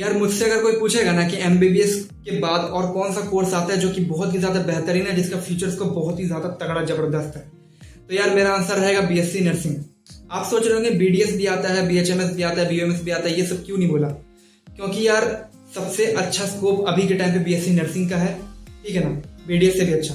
यार मुझसे अगर कोई पूछेगा ना कि एमबीबीएस के बाद और कौन सा कोर्स आता है जो कि बहुत ही ज्यादा बेहतरीन है, जिसका फीचर्स को बहुत ही ज्यादा तगड़ा जबरदस्त है, तो यार मेरा आंसर रहेगा बीएससी नर्सिंग। आप सोच रहे होंगे बीडीएस भी आता है, बीएचएमएस भी आता है, बीओएमएस भी आता है, ये सब क्यों नहीं बोला? क्योंकि यार सबसे अच्छा स्कोप अभी के टाइम पे बीएससी नर्सिंग का है, ठीक है ना, बीडीएस से भी अच्छा।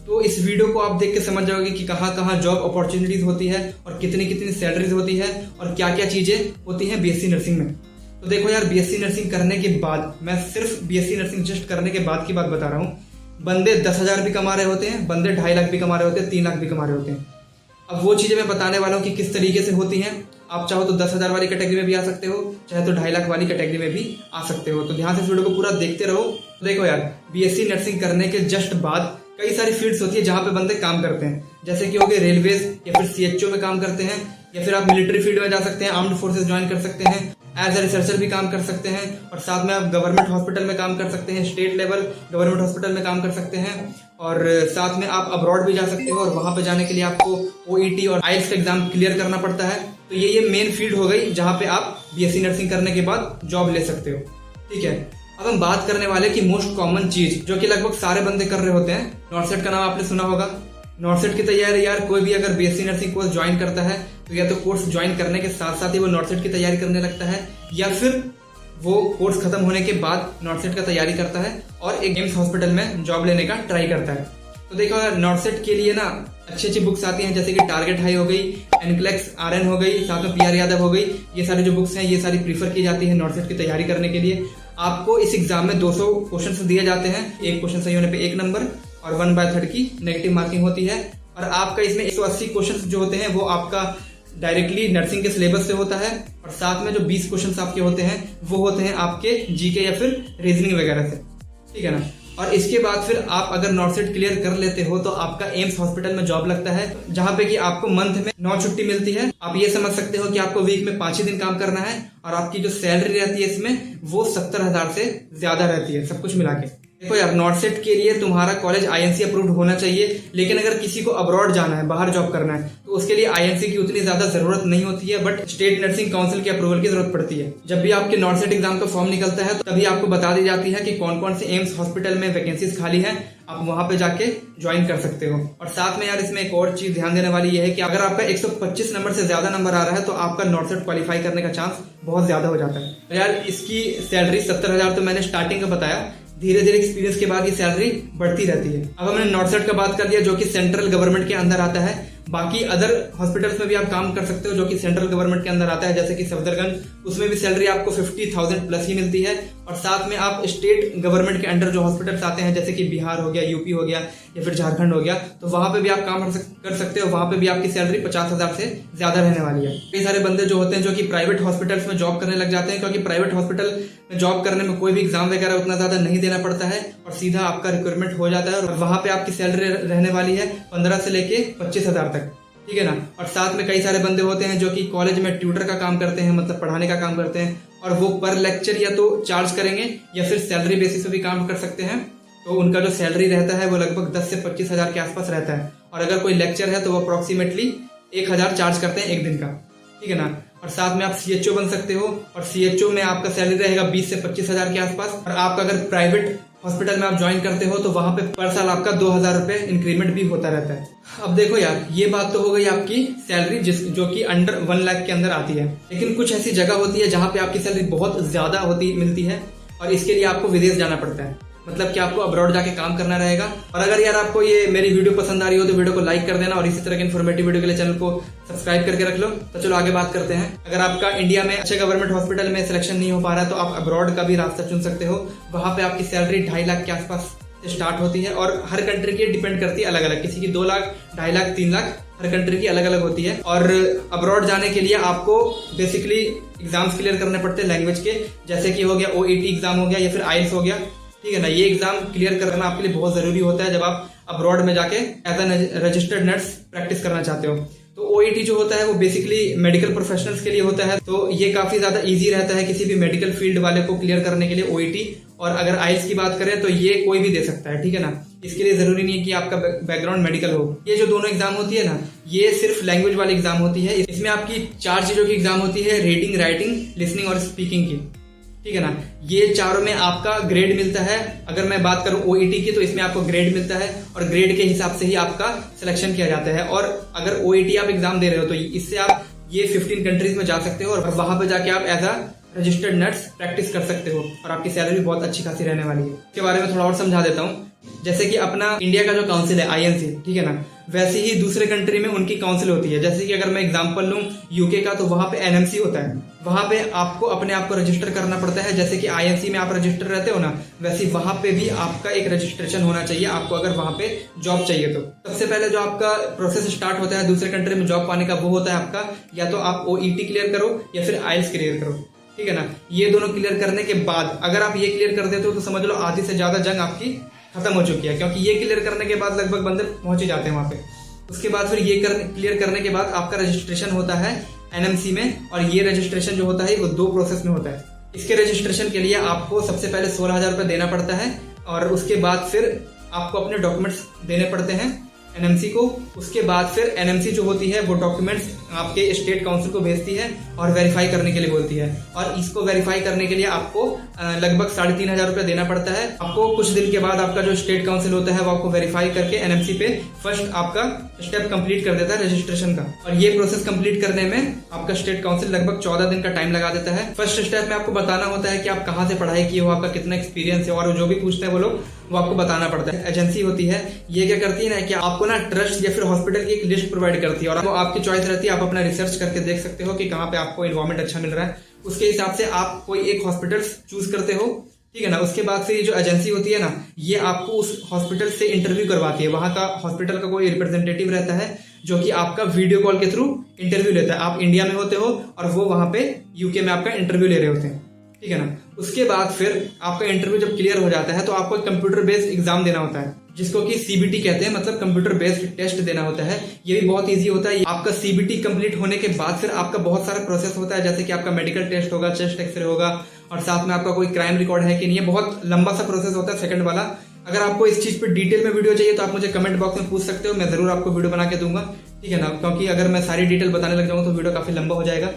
तो इस वीडियो को आप देख के समझ जाओगे कि कहाँ कहाँ जॉब अपॉर्चुनिटीज होती है और कितनी कितनी सैलरीज होती है और क्या क्या चीजें होती हैं बीएससी नर्सिंग में। तो देखो यार, बीएससी नर्सिंग करने के बाद, मैं सिर्फ बीएससी नर्सिंग जस्ट करने के बाद की बात बता रहा हूँ, बंदे 10,000 भी कमा रहे होते हैं, बंदे 2.5 लाख भी कमा रहे होते हैं, 3 लाख भी कमा रहे होते हैं। अब वो चीजें मैं बताने वाला हूँ कि किस तरीके से होती हैं। आप चाहो तो 10,000 वाली कैटेगरी में भी आ सकते हो, चाहे तो 2.5 लाख वाली कैटेगरी में भी आ सकते हो। तो ध्यान से इस वीडियो को पूरा देखते रहो। तो देखो यार, बीएससी नर्सिंग करने के जस्ट बाद कई सारी फील्ड्स होती है जहां पे बंदे काम करते हैं, जैसे कि हो गए रेलवेज या फिर सीएचओ में काम करते हैं, या फिर आप मिलिट्री फील्ड में जा सकते हैं, आर्म्ड फोर्सेस ज्वाइन कर सकते हैं, एज ए रिसर्चर भी काम कर सकते हैं, और साथ में आप गवर्नमेंट हॉस्पिटल में काम कर सकते हैं, स्टेट लेवल गवर्नमेंट हॉस्पिटल में काम कर सकते हैं, और साथ में आप अब्रॉड भी जा सकते हो और वहां पे जाने के लिए आपको ओईटी और आईएलटीएस का एग्जाम क्लियर करना पड़ता है। तो ये मेन फील्ड हो गई जहां पे आप बीएससी नर्सिंग करने के बाद जॉब ले सकते हो, ठीक है। अब हम बात करने वाले की मोस्ट कॉमन चीज जो कि लगभग सारे बंदे कर रहे होते हैं, नॉर्सेट का नाम आपने सुना होगा। नॉर्सेट की तैयारी यार कोई भी अगर बीएससी नर्सिंग कोर्स ज्वाइन करता है तो या तो कोर्स ज्वाइन करने के साथ साथ ही वो नॉर्सेट की तैयारी करने लगता है, या फिर वो कोर्स खत्म होने के बाद नॉर्सेट का तैयारी करता है और एक एम्स हॉस्पिटल में जॉब लेने का ट्राई करता है। तो देखो यार, नॉर्सेट के लिए ना अच्छी अच्छी बुक्स आती हैं, जैसे कि टारगेट हाई हो गई, एनक्लेक्स आरएन हो गई, साथ में पीआर यादव हो गई। ये सारी जो बुक्स हैं ये सारी प्रीफर की जाती है नॉर्सेट की तैयारी करने के लिए। आपको इस एग्जाम में 200 क्वेश्चन दिए जाते हैं, एक क्वेश्चन सही होने पे 1 नंबर और 1/3 की नेगेटिव मार्किंग होती है। और आपका इसमें 180 क्वेश्चन जो होते हैं वो आपका डायरेक्टली नर्सिंग के सिलेबस से होता है, और साथ में जो 20 क्वेश्चंस आपके होते हैं वो होते हैं आपके जीके या फिर रीजनिंग वगैरह से, ठीक है ना। और इसके बाद फिर आप अगर नॉर्सेट क्लियर कर लेते हो तो आपका एम्स हॉस्पिटल में जॉब लगता है, जहां पे कि आपको मंथ में 9 छुट्टी मिलती है। आप ये समझ सकते हो कि आपको वीक में 5 ही दिन काम करना है, और आपकी जो सैलरी रहती है इसमें वो 70,000 से ज्यादा रहती है, सब कुछ मिला के। देखो यार, नॉर्सेट के लिए तुम्हारा कॉलेज आईएनसी अप्रूव्ड होना चाहिए, लेकिन अगर किसी को अब्रॉड जाना है, बाहर जॉब करना है, तो उसके लिए आईएनसी की उतनी ज्यादा जरूरत नहीं होती है, बट स्टेट नर्सिंग काउंसिल के अप्रूवल की जरूरत पड़ती है। जब भी आपके नॉर्सेट एग्जाम का फॉर्म निकलता है तभी आपको बता दी जाती है कि कौन कौन से एम्स हॉस्पिटल में वैकेंसीज खाली है, आप वहां पे जाके ज्वाइन कर सकते हो। और साथ में यार इसमें एक और चीज ध्यान देने वाली ये है कि अगर आपका 125 नंबर से ज्यादा नंबर आ रहा है तो आपका नॉर्सेट क्वालिफाई करने का चांस बहुत ज्यादा हो जाता है। तो यार इसकी सैलरी 70,000 तो मैंने स्टार्टिंग का बताया, धीरे धीरे एक्सपीरियंस के बाद ये सैलरी बढ़ती रहती है। अब हमने नॉर्सेट का बात कर लिया जो कि सेंट्रल गवर्नमेंट के अंदर आता है। बाकी अदर हॉस्पिटल्स में भी आप काम कर सकते हो जो कि सेंट्रल गवर्नमेंट के अंदर आता है, जैसे कि सफदरगंज, उसमें भी सैलरी आपको 50,000 प्लस ही मिलती है। और साथ में आप स्टेट गवर्नमेंट के अंडर जो हॉस्पिटल्स आते हैं, जैसे कि बिहार हो गया, यूपी हो गया या फिर झारखंड हो गया, तो वहां पे भी आप काम कर सकते हो। वहां पे भी आपकी सैलरी 50,000 से ज्यादा रहने वाली है। कई सारे बंदे जो होते हैं जो कि प्राइवेट हॉस्पिटल्स में जॉब करने लग जाते हैं, क्योंकि प्राइवेट हॉस्पिटल में जॉब करने में कोई भी एग्जाम वगैरह उतना ज्यादा नहीं देना पड़ता है और सीधा आपका रिक्वायरमेंट हो जाता है, और वहां पे आपकी सैलरी रहने वाली है 15 से लेके 25,000 तक, ठीक है ना। और साथ में कई सारे बंदे होते हैं जो कि कॉलेज में ट्यूटर का काम करते हैं, मतलब पढ़ाने का काम करते हैं, और वो पर लेक्चर या तो चार्ज करेंगे या फिर सैलरी बेसिस पे भी काम कर सकते हैं। तो उनका जो सैलरी रहता है वो लगभग 10 से 25,000 के आसपास रहता है, और अगर कोई लेक्चर है तो वो अप्रोक्सीमेटली 1,000 चार्ज करते हैं एक दिन का, ठीक है ना। और साथ में आप सीएचओ बन सकते हो, और सीएचओ में आपका सैलरी रहेगा 20 से 25,000 के आसपास। और आप अगर प्राइवेट हॉस्पिटल में आप ज्वाइन करते हो तो वहां पे पर साल आपका 2,000 रुपए इंक्रीमेंट भी होता रहता है। अब देखो यार, ये बात तो हो गई आपकी सैलरी जो कि अंडर 1 लाख के अंदर आती है, लेकिन कुछ ऐसी जगह होती है जहां पे आपकी सैलरी बहुत ज्यादा मिलती है, और इसके लिए आपको विदेश जाना पड़ता है, मतलब कि आपको अब्रॉड जाके काम करना रहेगा। और अगर यार आपको ये मेरी वीडियो पसंद आ रही हो तो वीडियो को लाइक कर देना, और इसी तरह के इन्फॉर्मेटिव वीडियो के लिए चैनल को सब्सक्राइब करके रख लो। तो चलो आगे बात करते हैं। अगर आपका इंडिया में अच्छे गवर्नमेंट हॉस्पिटल में सिलेक्शन नहीं हो पा रहा है तो आप अब्रॉड का भी रास्ता चुन सकते हो। वहां पे आपकी सैलरी 2.5 लाख के आसपास से स्टार्ट होती है, और हर कंट्री की डिपेंड करती है अलग अलग, किसी की 2 लाख, 2.5 लाख, 3 लाख, हर कंट्री की अलग अलग होती है। और अब्रॉड जाने के लिए आपको बेसिकली एग्जाम्स क्लियर करने पड़ते हैं लैंग्वेज के, जैसे कि हो गया ओईटी एग्जाम हो गया या फिर आईएलटीएस हो गया, ठीक है ना। ये एग्जाम क्लियर करना आपके लिए बहुत जरूरी होता है जब आप अब्रॉड में जाके as a registered nurse practice करना चाहते हो। तो ओईटी जो होता है वो बेसिकली मेडिकल प्रोफेशनल्स के लिए होता है, तो ये काफी ज्यादा इजी रहता है किसी भी मेडिकल फील्ड वाले को क्लियर करने के लिए ओईटी। और अगर आईएलटीएस की बात करें तो ये कोई भी दे सकता है, ठीक है ना। इसके लिए जरूरी नहीं है कि आपका बैकग्राउंड मेडिकल हो। ये जो दोनों एग्जाम होती है ना, ये सिर्फ लैंग्वेज वाली एग्जाम होती है। इसमें आपकी 4 चीजों की एग्जाम होती है, रीडिंग, राइटिंग, लिसनिंग और स्पीकिंग की। ठीक है ना। ये चारों में आपका ग्रेड मिलता है। अगर मैं बात करूं ओईटी की तो इसमें आपको ग्रेड मिलता है और ग्रेड के हिसाब से ही आपका सिलेक्शन किया जाता है। और अगर ओईटी आप एग्जाम दे रहे हो तो इससे आप ये 15 कंट्रीज में जा सकते हो और वहां पे जाके आप as a registered nurse practice कर सकते हो और आपकी सैलरी बहुत अच्छी खासी रहने वाली है। इसके बारे में थोड़ा और समझा देता हूँ। जैसे कि अपना इंडिया का जो काउंसिल है आईएनसी, ठीक है ना, वैसे ही दूसरे कंट्री में उनकी काउंसिल होती है। जैसे कि अगर मैं एग्जांपल लूं यूके का तो वहां पे एनएमसी होता है। वहां पे आपको अपने आप को रजिस्टर करना पड़ता है। जैसे कि आईएनसी में आप रजिस्टर रहते हो ना, वैसे वहां पे भी आपका एक रजिस्ट्रेशन होना चाहिए आपको, अगर वहां पे जॉब चाहिए तो। सबसे पहले जो आपका प्रोसेस स्टार्ट होता है दूसरे कंट्री में जॉब पाने का, वो होता है आपका या तो आप ओईटी क्लियर करो या फिर आइल्स क्लियर करो, ठीक है ना। ये दोनों क्लियर करने के बाद अगर आप ये क्लियर कर देते हो तो समझ लो आधी से ज्यादा जंग आपकी खत्म हो चुकी है, क्योंकि ये क्लियर करने के बाद लगभग बंदे पहुंच ही जाते हैं वहां पे। उसके बाद फिर ये क्लियर करने के बाद आपका रजिस्ट्रेशन होता है एनएमसी में, और ये रजिस्ट्रेशन जो होता है वो 2 प्रोसेस में होता है। इसके रजिस्ट्रेशन के लिए आपको सबसे पहले 16,000 रुपये देना पड़ता है और उसके बाद फिर आपको अपने डॉक्यूमेंट्स देने पड़ते हैं एनएमसी को। उसके बाद फिर एनएमसी जो होती है वो डॉक्यूमेंट्स आपके स्टेट काउंसिल को भेजती है और वेरीफाई करने के लिए बोलती है। और इसको वेरीफाई करने के लिए आपको लगभग 3,500 रुपये देना पड़ता है। आपको कुछ दिन के बाद आपका जो स्टेट काउंसिल होता है वो आपको वेरीफाई करके एनएमसी पे फर्स्ट आपका स्टेप कंप्लीट कर देता है रजिस्ट्रेशन का। और ये प्रोसेस कंप्लीट करने में आपका स्टेट काउंसिल लगभग 14 दिन का टाइम लगा देता है। फर्स्ट स्टेप में आपको बताना होता है कि आप कहाँ से पढ़ाई किए हो, आपका कितना एक्सपीरियंस है, और जो भी पूछते हैं वो लोग वो आपको बताना पड़ता है। एजेंसी होती है ये क्या करती है ना कि आपको ना ट्रस्ट या फिर हॉस्पिटल की एक लिस्ट प्रोवाइड करती है और आपकी चॉइस रहती है। आप अपना रिसर्च करके देख सकते हो कि कहाँ पे आपको एनवायरमेंट अच्छा मिल रहा है, उसके हिसाब से आप कोई एक हॉस्पिटल चूज करते हो, ठीक है ना। उसके बाद फिर जो एजेंसी होती है ना, ये आपको उस हॉस्पिटल से इंटरव्यू करवाती है। वहां का हॉस्पिटल का कोई रिप्रेजेंटेटिव रहता है जो कि आपका वीडियो कॉल के थ्रू इंटरव्यू लेता है। आप इंडिया में होते हो और वो वहां पे यूके में आपका इंटरव्यू ले रहे होते हैं, ठीक है ना। उसके बाद फिर आपका इंटरव्यू जब क्लियर हो जाता है तो आपको कंप्यूटर बेस्ड एग्जाम देना होता है, जिसको कि सीबीटी कहते हैं, मतलब कंप्यूटर बेस्ड टेस्ट देना होता है। ये भी बहुत इजी होता है। आपका सीबीटी कंप्लीट होने के बाद फिर आपका बहुत सारा प्रोसेस होता है, जैसे कि आपका मेडिकल टेस्ट होगा, चेस्ट एक्सरे होगा, और साथ में आपका कोई क्राइम रिकॉर्ड है कि नहीं है। बहुत लंबा सा प्रोसेस होता है सेकंड वाला। अगर आपको इस चीज पे डिटेल में वीडियो चाहिए तो आप मुझे कमेंट बॉक्स में पूछ सकते हो, मैं जरूर आपको वीडियो बना के दूंगा, ठीक है ना। क्योंकि अगर मैं सारी डिटेल बताने लग जाऊंगा तो वीडियो काफी लंबा हो जाएगा।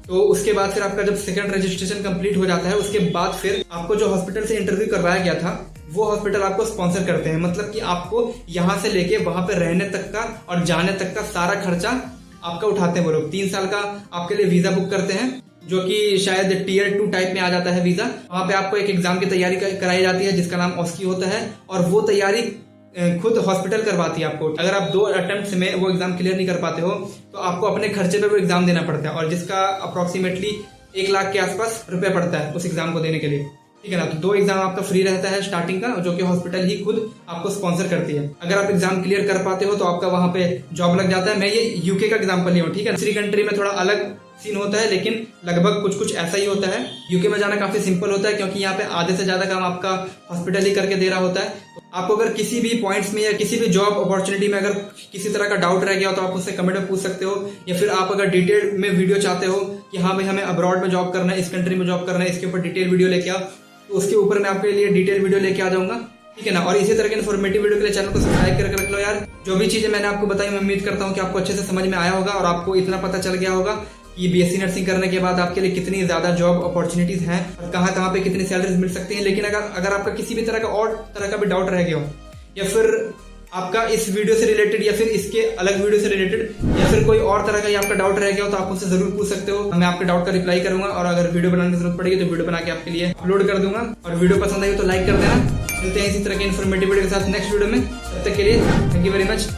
तो उसके बाद फिर आपका जब सेकंड रजिस्ट्रेशन कंप्लीट हो जाता है, उसके बाद फिर आपको जो हॉस्पिटल से इंटरव्यू करवाया गया था वो हॉस्पिटल आपको स्पॉन्सर करते हैं। मतलब कि आपको यहां से लेके वहां पे रहने तक का और जाने तक का सारा खर्चा आपका उठाते हैं वो लोग। 3 साल का आपके लिए वीजा बुक करते हैं, जो कि शायद टियर 2 टाइप में आ जाता है वीजा। वहां पे आपको एक एग्जाम की तैयारी कराई जाती है जिसका नाम ऑस्की होता है, और वो तैयारी खुद हॉस्पिटल करवाती है आपको। अगर आप 2 अटेम्प्ट में वो एग्जाम क्लियर नहीं कर पाते हो तो आपको अपने खर्चे पे वो एग्जाम देना पड़ता है, और जिसका अप्रोक्सीमेटली 1 लाख के आसपास रुपए पड़ता है उस एग्जाम को देने के लिए, ठीक है ना। तो 2 एग्जाम आपका फ्री रहता है स्टार्टिंग का, जो कि हॉस्पिटल ही खुद आपको स्पॉन्सर करती है। अगर आप एग्जाम क्लियर कर पाते हो तो आपका वहां पे जॉब लग जाता है। मैं ये यूके का एग्जाम्पल लिया हूँ, ठीक है। दूसरी कंट्री में थोड़ा अलग सीन होता है, लेकिन लगभग कुछ ऐसा ही होता है। यूके में जाना काफी सिंपल होता है, क्योंकि यहाँ पे आधे से ज्यादा काम आपका हॉस्पिटल ही करके दे रहा होता है। आपको अगर किसी भी पॉइंट्स में या किसी भी जॉब अपॉर्चुनिटी में अगर किसी तरह का डाउट रह गया हो तो आप उससे कमेंट में पूछ सकते हो, या फिर आप अगर डिटेल में वीडियो चाहते हो कि हाँ भाई हमें अब्रॉड में जॉब करना है, इस कंट्री में जॉब करना है, इसके ऊपर डिटेल वीडियो लेके आओ, तो उसके ऊपर मैं आपके लिए डिटेल वीडियो लेके आ जाऊंगा, ठीक है ना। और इसी तरह के इन्फॉर्मेटिव वीडियो के लिए चैनल को सब्सक्राइब करके रख लो यार। जो भी चीजें मैंने आपको बताई मैं उम्मीद करता हूँ कि आपको अच्छे से समझ में आया होगा और आपको इतना पता चल गया होगा कि बीएससी नर्सिंग करने के बाद आपके लिए कितनी ज्यादा जॉब अपॉर्चुनिटीज हैं और कहाँ कहाँ पे कितनी सैलरीज मिल सकती हैं। लेकिन अगर आपका किसी भी तरह का और तरह का भी डाउट रह गया हो, या फिर आपका इस वीडियो से रिलेटेड या फिर इसके अलग वीडियो से रिलेटेड या फिर कोई और तरह का आपका डाउट रह गया हो, तो आप मुझसे जरूर पूछ सकते हो। मैं आपके डाउट का रिप्लाई करूंगा, और अगर वीडियो बनाने की जरूरत पड़ेगी तो वीडियो बना के आपके लिए अपलोड कर दूंगा। और वीडियो पसंद आई तो लाइक कर देना। मिलते हैं इसी तरह के इन्फॉर्मेटिव वीडियो के साथ नेक्स्ट वीडियो में। तब तक के लिए थैंक यू वेरी मच।